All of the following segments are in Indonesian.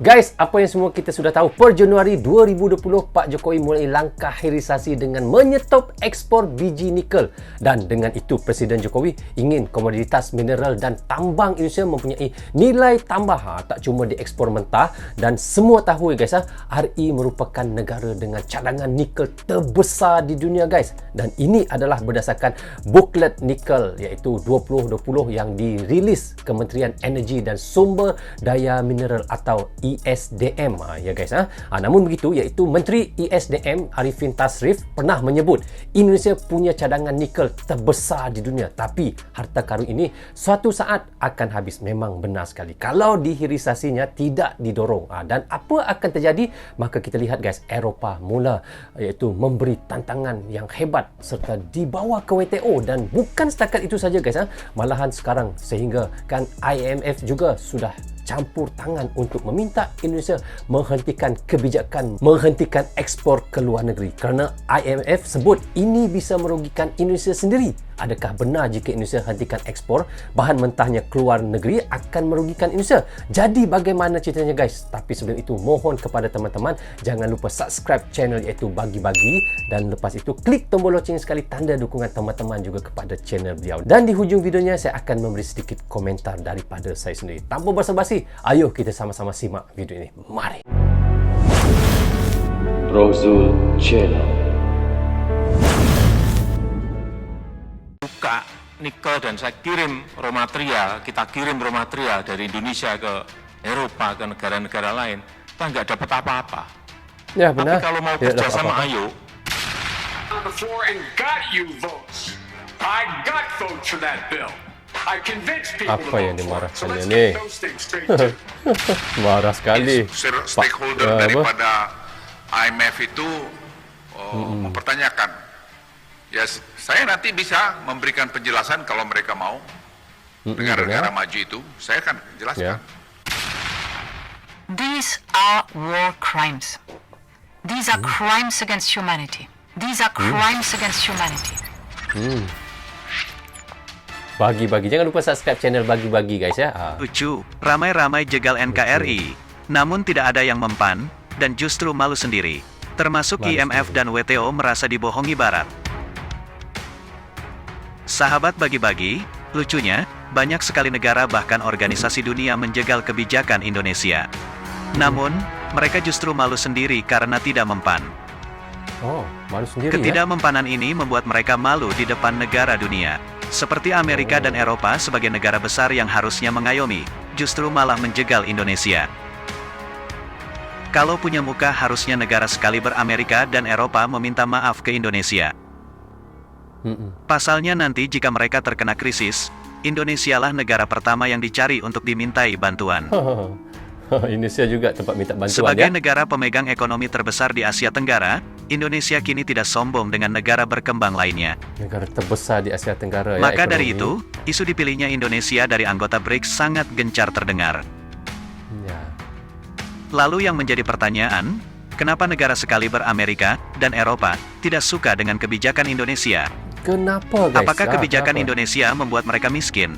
Guys, apa yang semua kita sudah tahu, per Januari 2020, Pak Jokowi mulai langkah hilirisasi dengan menyetop ekspor biji nikel. Dan dengan itu, Presiden Jokowi ingin komoditas mineral dan tambang Indonesia mempunyai nilai tambah. Tak cuma diekspor mentah. Dan semua tahu guys, RI merupakan negara dengan cadangan nikel terbesar di dunia guys. Dan ini adalah berdasarkan buklet nikel iaitu 2020 yang dirilis Kementerian Energi dan Sumber Daya Mineral atau ESDM ya guys. Namun begitu, iaitu Menteri ESDM Arifin Tasrif pernah menyebut Indonesia punya cadangan nikel terbesar di dunia, tapi harta karun ini suatu saat akan habis. Memang benar sekali kalau dihilirisasinya tidak didorong. Dan apa akan terjadi? Maka kita lihat guys, Eropah mula iaitu memberi tantangan yang hebat serta dibawa ke WTO. Dan bukan setakat itu saja guys, malahan sekarang sehingga kan IMF juga sudah campur tangan untuk meminta Indonesia menghentikan kebijakan menghentikan ekspor ke luar negeri kerana IMF sebut ini bisa merugikan Indonesia sendiri. Adakah benar jika Indonesia hentikan ekspor bahan mentahnya ke luar negeri akan merugikan Indonesia? Jadi bagaimana ceritanya guys? Tapi sebelum itu, mohon kepada teman-teman jangan lupa subscribe channel iaitu Bagi-Bagi, dan lepas itu klik tombol loceng sekali tanda dukungan teman-teman juga kepada channel beliau. Dan di hujung videonya saya akan memberi sedikit komentar daripada saya sendiri. Tanpa basa-basi, ayo kita sama-sama simak video ini. Mari. Rozul Channel. Buka nikel dan saya kirim raw material, kita kirim raw material dari Indonesia ke Eropa, ke negara-negara lain, kita nggak dapat apa-apa. Ya benar. Tapi kalau mau Tidak kerja dapat sama apa-apa. ayo, on the floor and got you votes. I got votes for that bill. I convinced people Apa to yang vote for it. So dimarahkan let's ini? get those things straight too. Marah sekali. Stakeholder apa? daripada IMF itu mempertanyakan. Ya, saya nanti bisa memberikan penjelasan kalau mereka mau. Negara-negara maju itu, saya akan jelaskan. Ya. These are war crimes. These are crimes against humanity. These are crimes against humanity. Bagi-bagi, jangan lupa subscribe channel Bagi-Bagi guys ya. Lucu, ramai-ramai jegal NKRI, namun tidak ada yang mempan, dan justru malu sendiri. Termasuk Malu IMF sendiri. dan WTO merasa dibohongi Barat. Sahabat Bagi-Bagi, lucunya, banyak sekali negara bahkan organisasi dunia menjegal kebijakan Indonesia. Namun, mereka justru malu sendiri karena tidak mempan. Oh, malu sendiri ya. Ketidakmempanan ini membuat mereka malu di depan negara dunia. Seperti Amerika dan Eropa sebagai negara besar yang harusnya mengayomi, justru malah menjegal Indonesia. Kalau punya muka, harusnya negara sekaliber Amerika dan Eropa meminta maaf ke Indonesia. Pasalnya nanti jika mereka terkena krisis, Indonesialah negara pertama yang dicari untuk dimintai bantuan. Indonesia juga tempat minta bantuan Sebagai ya. negara pemegang ekonomi terbesar di Asia Tenggara, Indonesia kini tidak sombong dengan negara berkembang lainnya. Negara terbesar di Asia Tenggara ya. Maka dari ekonomi. itu, isu dipilihnya Indonesia dari anggota BRICS sangat gencar terdengar. Ya. Lalu yang menjadi pertanyaan, kenapa negara sekaliber Amerika dan Eropa tidak suka dengan kebijakan Indonesia? Kenapa guys? Apakah kebijakan kenapa? Indonesia membuat mereka miskin?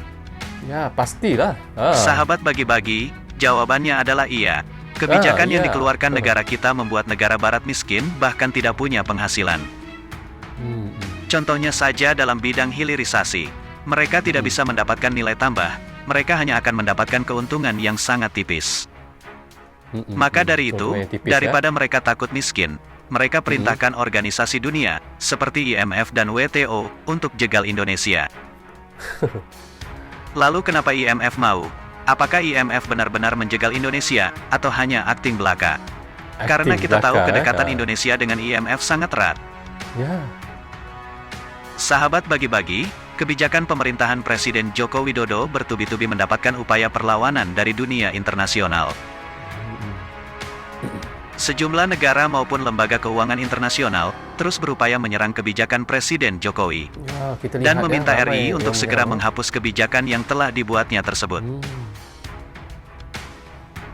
Ya, pastilah. Sahabat Bagi-Bagi, jawabannya adalah iya. Kebijakan yang iya. dikeluarkan negara kita membuat negara barat miskin, bahkan tidak punya penghasilan. Contohnya saja dalam bidang hilirisasi. Mereka tidak bisa mendapatkan nilai tambah, mereka hanya akan mendapatkan keuntungan yang sangat tipis. Maka dari itu, Contohnya tipis, daripada mereka takut miskin, mereka perintahkan organisasi dunia, seperti IMF dan WTO, untuk jegal Indonesia. Lalu kenapa IMF mau? Apakah IMF benar-benar menjegal Indonesia, atau hanya akting belaka? Karena kita tahu kedekatan Indonesia dengan IMF sangat erat. Ya. Sahabat Bagi-Bagi, kebijakan pemerintahan Presiden Joko Widodo bertubi-tubi mendapatkan upaya perlawanan dari dunia internasional. Sejumlah negara maupun lembaga keuangan internasional terus berupaya menyerang kebijakan Presiden Jokowi Ya, kita lihat dan ya, meminta ramai RI untuk yang segera menyerang. menghapus kebijakan yang telah dibuatnya tersebut.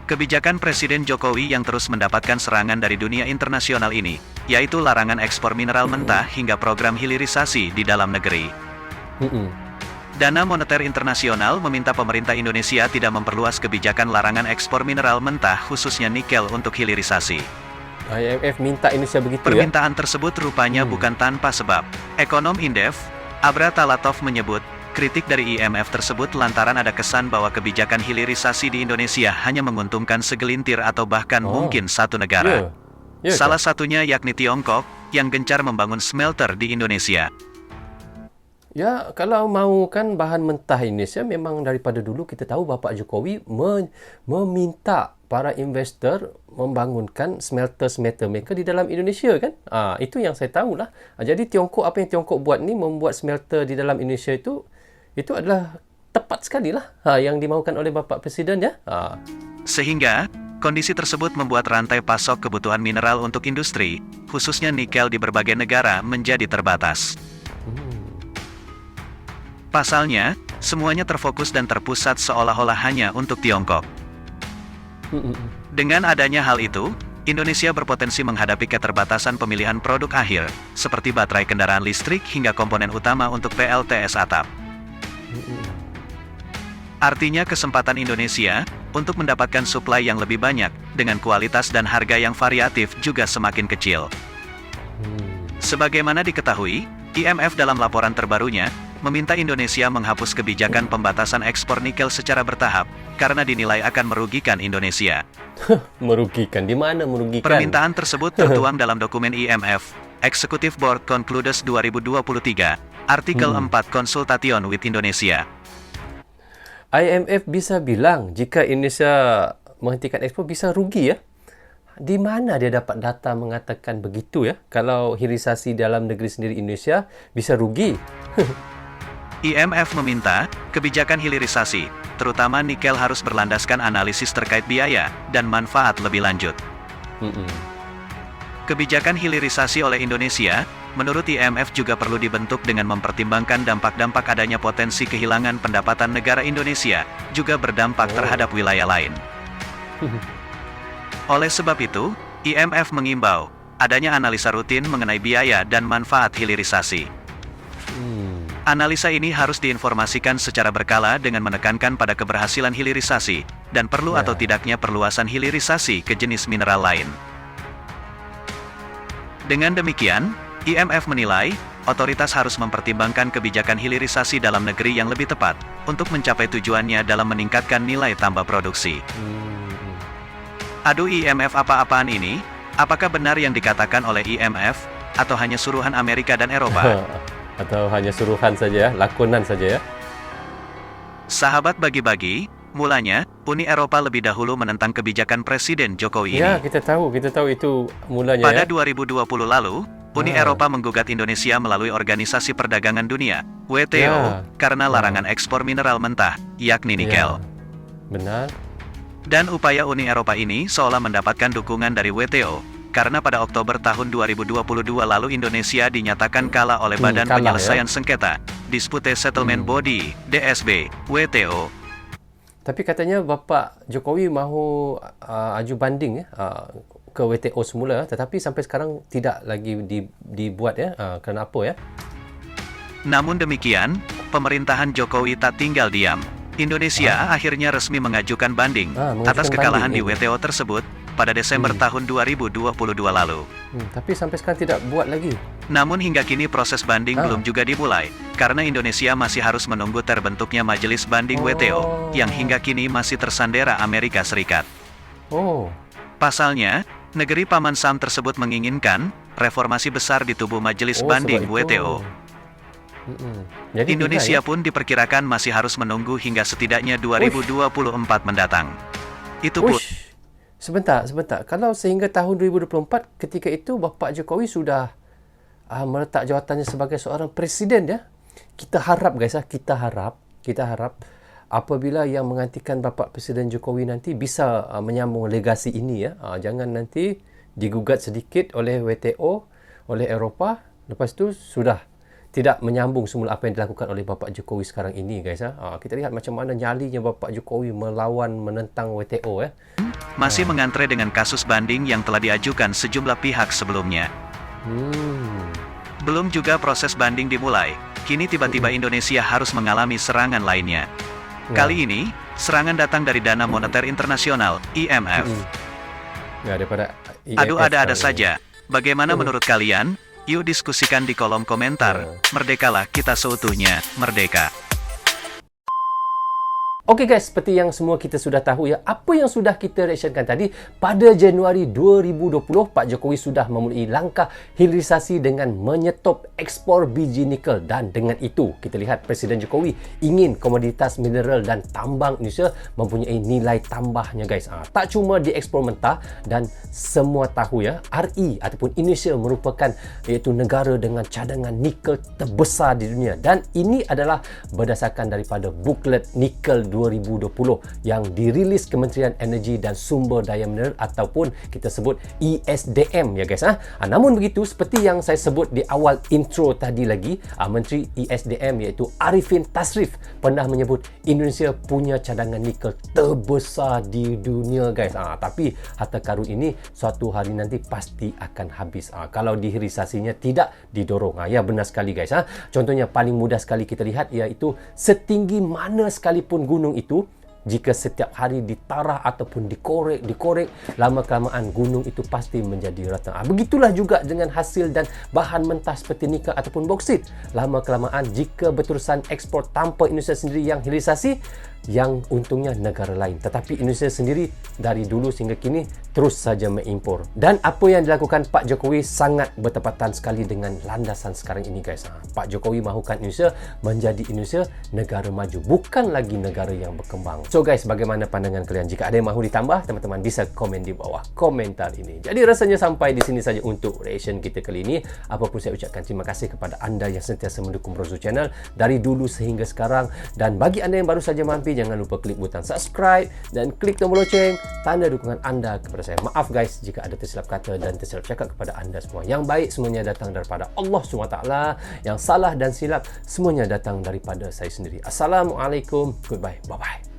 Kebijakan Presiden Jokowi yang terus mendapatkan serangan dari dunia internasional ini, yaitu larangan ekspor mineral mentah hingga program hilirisasi di dalam negeri. Dana Moneter Internasional meminta pemerintah Indonesia tidak memperluas kebijakan larangan ekspor mineral mentah khususnya nikel untuk hilirisasi. IMF minta Indonesia begitu ya? Permintaan tersebut rupanya bukan tanpa sebab. Ekonom Indef, Abra Talatov menyebut, kritik dari IMF tersebut lantaran ada kesan bahwa kebijakan hilirisasi di Indonesia hanya menguntungkan segelintir atau bahkan mungkin satu negara. Ya Salah satunya yakni Tiongkok, yang gencar membangun smelter di Indonesia. Ya, kalau mau kan bahan mentah Indonesia, memang daripada dulu kita tahu Bapak Jokowi meminta para investor membangunkan smelter-smelter mereka di dalam Indonesia kan. Itu yang saya tahulah. Jadi Tiongkok, apa yang Tiongkok buat ni, membuat smelter di dalam Indonesia itu adalah tepat sekali lah yang dimaukan oleh Bapak Presiden ya. Sehingga, kondisi tersebut membuat rantai pasok kebutuhan mineral untuk industri, khususnya nikel di berbagai negara menjadi terbatas. Pasalnya, semuanya terfokus dan terpusat seolah-olah hanya untuk Tiongkok. Dengan adanya hal itu, Indonesia berpotensi menghadapi keterbatasan pemilihan produk akhir, seperti baterai kendaraan listrik hingga komponen utama untuk PLTS atap. Artinya kesempatan Indonesia untuk mendapatkan suplai yang lebih banyak, dengan kualitas dan harga yang variatif juga semakin kecil. Sebagaimana diketahui, IMF dalam laporan terbarunya, meminta Indonesia menghapus kebijakan pembatasan ekspor nikel secara bertahap, karena dinilai akan merugikan Indonesia. Merugikan? Di mana merugikan? Permintaan tersebut tertuang dalam dokumen IMF, Executive Board Concludes 2023, artikel 4 Consultation with Indonesia. IMF bisa bilang jika Indonesia menghentikan ekspor bisa rugi ya? Di mana dia dapat data mengatakan begitu ya? Kalau hilirisasi dalam negeri sendiri Indonesia bisa rugi. IMF meminta, kebijakan hilirisasi, terutama nikel harus berlandaskan analisis terkait biaya dan manfaat lebih lanjut. Kebijakan hilirisasi oleh Indonesia, menurut IMF juga perlu dibentuk dengan mempertimbangkan dampak-dampak adanya potensi kehilangan pendapatan negara Indonesia, juga berdampak terhadap wilayah lain. Oleh sebab itu, IMF mengimbau, adanya analisa rutin mengenai biaya dan manfaat hilirisasi. Analisa ini harus diinformasikan secara berkala dengan menekankan pada keberhasilan hilirisasi, dan perlu atau tidaknya perluasan hilirisasi ke jenis mineral lain. Dengan demikian, IMF menilai, otoritas harus mempertimbangkan kebijakan hilirisasi dalam negeri yang lebih tepat, untuk mencapai tujuannya dalam meningkatkan nilai tambah produksi. Aduh IMF apa-apaan ini? Apakah benar yang dikatakan oleh IMF, atau hanya suruhan Amerika dan Eropa? Atau hanya suruhan saja ya, lakonan saja ya. Sahabat bagi-bagi, mulanya, Uni Eropa lebih dahulu menentang kebijakan Presiden Jokowi ini. Ya, kita tahu itu mulanya Pada ya. 2020 lalu, Uni Eropa menggugat Indonesia melalui Organisasi Perdagangan Dunia, WTO, karena larangan ekspor mineral mentah, yakni nikel. Benar. Dan upaya Uni Eropa ini seolah mendapatkan dukungan dari WTO, karena pada Oktober tahun 2022 lalu Indonesia dinyatakan kalah oleh Badan Penyelesaian Sengketa, Dispute Settlement Body, DSB, WTO. Tapi katanya Bapak Jokowi mahu aju banding ya ke WTO semula, tetapi sampai sekarang tidak lagi dibuat ya. Kerana apa ya? Namun demikian, pemerintahan Jokowi tak tinggal diam. Indonesia akhirnya resmi mengajukan banding atas kekalahan di WTO tersebut pada Desember tahun 2022 lalu. Tapi sampai sekarang tidak buat lagi. Namun hingga kini proses banding belum juga dimulai, karena Indonesia masih harus menunggu terbentuknya Majelis Banding WTO, yang hingga kini masih tersandera Amerika Serikat. Pasalnya, negeri Paman Sam tersebut menginginkan reformasi besar di tubuh Majelis Banding WTO. Jadi Indonesia pun diperkirakan masih harus menunggu hingga setidaknya 2024 mendatang. Itu pun. Sebentar. Kalau sehingga tahun 2024, ketika itu Bapak Jokowi sudah meletak jawatannya sebagai seorang presiden ya. Kita harap guys, kita harap apabila yang menggantikan Bapak Presiden Jokowi nanti bisa menyambung legasi ini ya. Jangan nanti digugat sedikit oleh WTO, oleh Eropah, lepas itu sudah tidak menyambung semula apa yang dilakukan oleh Bapak Jokowi sekarang ini guys. Kita lihat macam mana nyalinya Bapak Jokowi menentang WTO ya. Masih mengantre dengan kasus banding yang telah diajukan sejumlah pihak sebelumnya. Belum juga proses banding dimulai, kini tiba-tiba Indonesia harus mengalami serangan lainnya. Kali ini, serangan datang dari Dana Moneter Internasional, IMF. Ya, daripada Aduh, ada-ada saja. Bagaimana menurut kalian? Yuk diskusikan di kolom komentar. Merdekalah kita seutuhnya, merdeka. Okey guys, seperti yang semua kita sudah tahu ya, apa yang sudah kita reactionkan tadi, pada Januari 2020, Pak Jokowi sudah memulai langkah hilirisasi dengan menyetop ekspor biji nikel, dan dengan itu kita lihat Presiden Jokowi ingin komoditas mineral dan tambang Indonesia mempunyai nilai tambahnya guys. Tak cuma diekspor mentah, dan semua tahu ya, RI ataupun Indonesia merupakan iaitu negara dengan cadangan nikel terbesar di dunia, dan ini adalah berdasarkan daripada buklet nikel 2020 yang dirilis Kementerian Energi dan Sumber Daya Mineral ataupun kita sebut ESDM ya guys. Namun begitu, seperti yang saya sebut di awal intro tadi lagi, Menteri ESDM iaitu Arifin Tasrif pernah menyebut Indonesia punya cadangan nikel terbesar di dunia guys. Tapi harta karun ini suatu hari nanti pasti akan habis kalau dihilirisasinya tidak didorong. Ya, benar sekali guys. Contohnya paling mudah sekali kita lihat iaitu setinggi mana sekalipun gunung itu, jika setiap hari ditarah ataupun dikorek, lama-kelamaan gunung itu pasti menjadi rata. Begitulah juga dengan hasil dan bahan mentah seperti nikel ataupun boksit. Lama-kelamaan jika berterusan ekspor tanpa Indonesia sendiri yang hilirisasi, yang untungnya negara lain. Tetapi Indonesia sendiri dari dulu sehingga kini terus saja mengimpor. Dan apa yang dilakukan Pak Jokowi sangat bertepatan sekali dengan landasan sekarang ini guys. Pak Jokowi mahukan Indonesia menjadi Indonesia negara maju, bukan lagi negara yang berkembang. So guys, bagaimana pandangan kalian? Jika ada yang mahu ditambah, teman-teman bisa komen di bawah komentar ini. Jadi rasanya sampai di sini saja untuk reaction kita kali ini. Apapun saya ucapkan terima kasih kepada anda yang sentiasa mendukung Bro Zul Channel dari dulu sehingga sekarang. Dan bagi anda yang baru saja mampir, jangan lupa klik butang subscribe dan klik tombol loceng, tanda dukungan anda kepada saya. Maaf guys jika ada tersilap kata dan tersilap cakap kepada anda semua. Yang baik semuanya datang daripada Allah SWT, yang salah dan silap semuanya datang daripada saya sendiri. Assalamualaikum, goodbye, bye-bye.